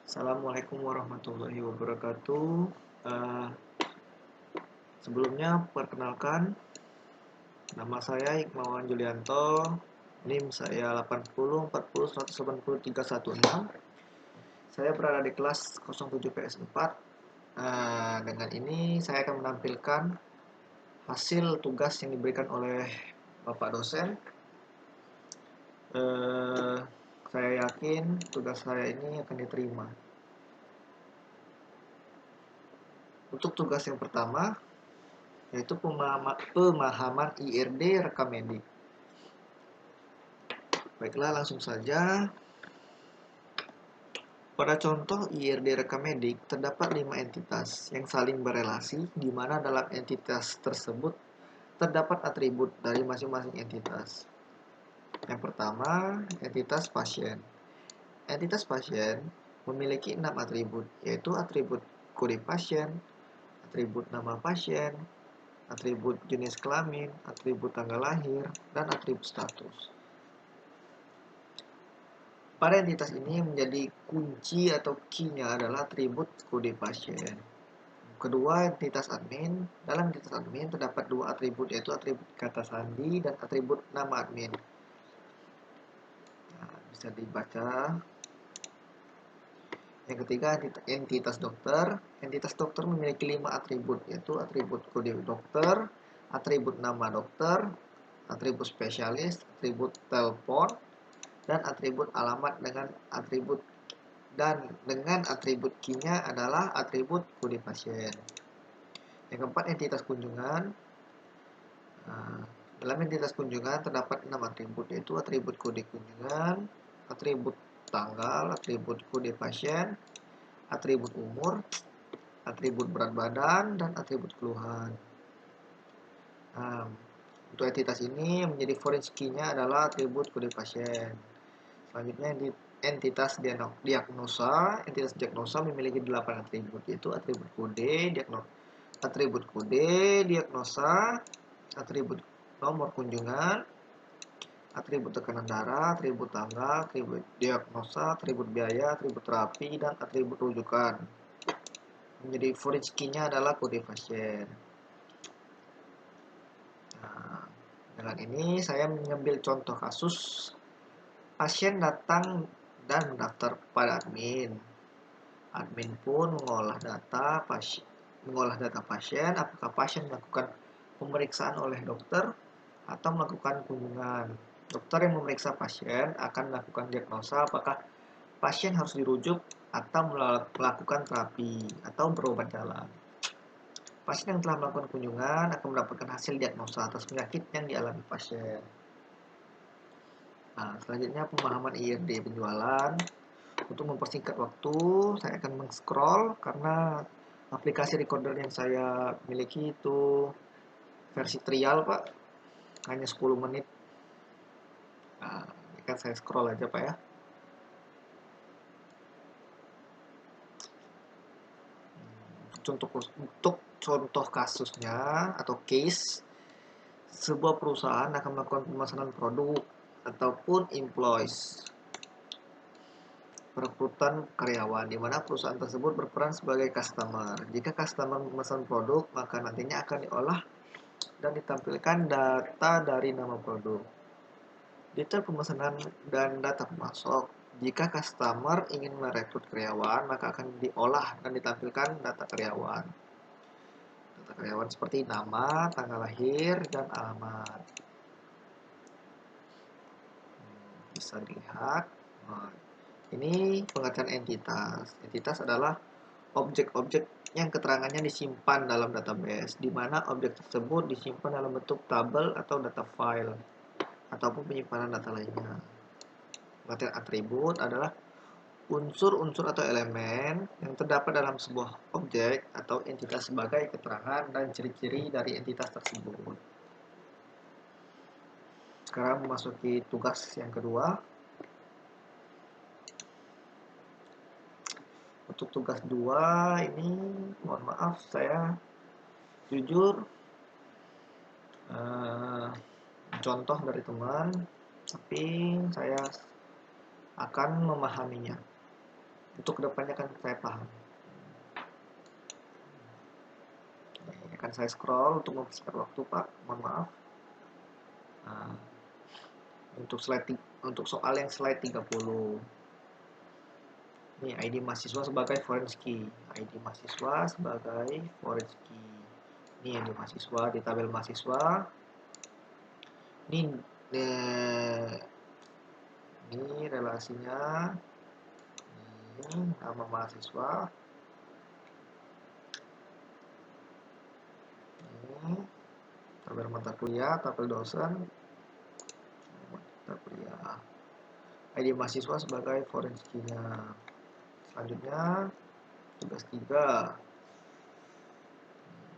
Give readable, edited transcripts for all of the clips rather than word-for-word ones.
Assalamualaikum warahmatullahi wabarakatuh. Eh, Sebelumnya, perkenalkan, nama saya Hikmawan Julianto. NIM saya 80 40 180 316. Saya berada di kelas 07 PS4. Dengan ini saya akan menampilkan hasil tugas yang diberikan oleh Bapak dosen. Saya yakin tugas saya ini akan diterima. Untuk tugas yang pertama, yaitu pemahaman IRD rekam medik. Baiklah, langsung saja. Pada contoh IRD rekam medik, terdapat 5 entitas yang saling berelasi, di mana dalam entitas tersebut terdapat atribut dari masing-masing entitas. Yang pertama, entitas pasien. Entitas pasien memiliki 6 atribut, yaitu atribut kode pasien, atribut nama pasien, atribut jenis kelamin, atribut tanggal lahir, dan atribut status. Pada entitas ini menjadi kunci atau key-nya adalah atribut kode pasien. Kedua, entitas admin. Dalam entitas admin terdapat 2 atribut, yaitu atribut kata sandi dan atribut nama admin. Bisa dibaca. Yang ketiga, entitas dokter. Entitas dokter memiliki 5 atribut, yaitu atribut kode dokter, atribut nama dokter, atribut spesialis, atribut telepon, dan atribut alamat dengan atribut key-nya adalah atribut kode pasien. Yang keempat, entitas kunjungan. Dalam entitas kunjungan terdapat 6 atribut, yaitu atribut kode kunjungan, atribut tanggal, atribut kode pasien, atribut umur, atribut berat badan, dan atribut keluhan. Untuk entitas ini menjadi foreign key-nya adalah atribut kode pasien. Selanjutnya, entitas diagnosa. Entitas diagnosa memiliki 8 atribut, yaitu atribut kode, diagnosa, atribut nomor kunjungan, atribut tekanan darah, atribut tanggal, atribut diagnosa, atribut biaya, atribut terapi, dan atribut rujukan. Menjadi foreign key-nya adalah kode pasien. Dengan ini saya mengambil contoh kasus pasien datang dan mendaftar pada admin. Admin pun mengolah data pasien, apakah pasien melakukan pemeriksaan oleh dokter atau melakukan kunjungan. Dokter yang memeriksa pasien akan melakukan diagnosa apakah pasien harus dirujuk atau melakukan terapi atau berobat jalan. Pasien yang telah melakukan kunjungan akan mendapatkan hasil diagnosa atas penyakit yang dialami pasien. Selanjutnya pemahaman IRD penjualan. Untuk mempersingkat waktu, saya akan men-scroll karena aplikasi recorder yang saya miliki itu versi trial, Pak. Hanya 10 menit. Ini kan saya scroll aja, Pak ya. Untuk contoh kasusnya atau case, sebuah perusahaan akan melakukan pemesanan produk ataupun employees, perekrutan karyawan, di mana perusahaan tersebut berperan sebagai customer. Jika customer memesan produk, maka nantinya akan diolah dan ditampilkan data dari nama produk, detail pemesanan, dan data pemasok. Jika customer ingin merekrut karyawan, maka akan diolah dan ditampilkan data karyawan. Data karyawan seperti nama, tanggal lahir, dan alamat. Bisa dilihat. Ini pengertian entitas. Entitas adalah objek-objek yang keterangannya disimpan dalam database, di mana objek tersebut disimpan dalam bentuk tabel atau data file, ataupun penyimpanan data lainnya. Pengertian atribut adalah unsur-unsur atau elemen yang terdapat dalam sebuah objek atau entitas sebagai keterangan dan ciri-ciri dari entitas tersebut. Sekarang memasuki tugas yang kedua. Untuk tugas 2 ini, mohon maaf saya jujur contoh dari teman, tapi saya akan memahaminya. Untuk kedepannya kan saya paham. Ini akan saya scroll untuk mempersingkat waktu, Pak. Mohon maaf. Nah, untuk soal yang slide 30. Ini ID mahasiswa sebagai foreign key. ID mahasiswa sebagai foreign key. Ini ID mahasiswa di tabel mahasiswa. Ini relasinya. Ini nama mahasiswa. Ini tabel mata kuliah, tabel dosen, mata kuliah. ID mahasiswa sebagai foreign key-nya. Selanjutnya tugas 3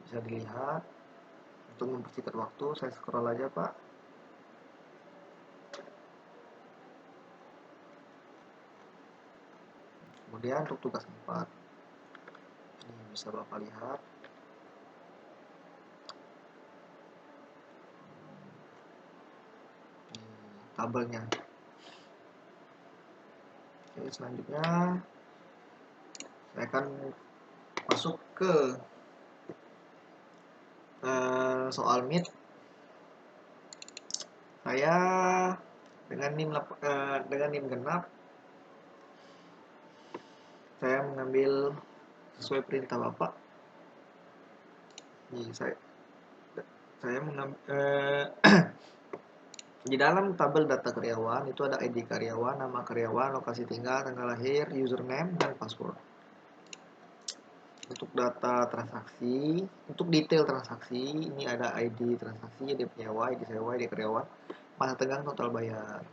bisa dilihat. Untuk mempersingkat waktu saya scroll aja, Pak. Kemudian untuk tugas 4 ini bisa Bapak lihat. Ini tabelnya. Oke, selanjutnya saya akan masuk ke soal MIT. Saya dengan NIM genap, saya mengambil sesuai perintah Bapak. Ini saya mengambil di dalam tabel data karyawan itu ada ID karyawan, nama karyawan, lokasi tinggal, tanggal lahir, username, dan password. Untuk data transaksi, untuk detail transaksi, ini ada ID transaksi, ID penyewa, ID sewa, ID karyawan, masa tenggang, total bayar.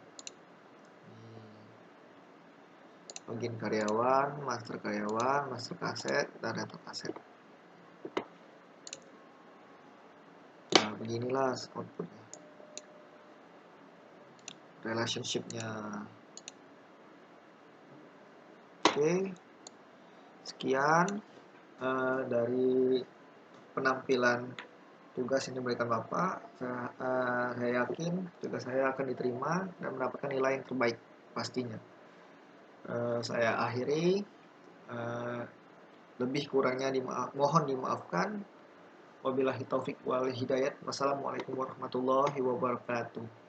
Login karyawan, master kaset, dan data kaset. Nah, beginilah outputnya. Relationship-nya. Oke. Sekian dari penampilan tugas yang diberikan Bapak. Saya yakin tugas saya akan diterima dan mendapatkan nilai yang terbaik pastinya. Saya akhiri. Lebih kurangnya mohon dimaafkan. Wabillahi taufik wal hidayat. Wassalamualaikum warahmatullahi wabarakatuh.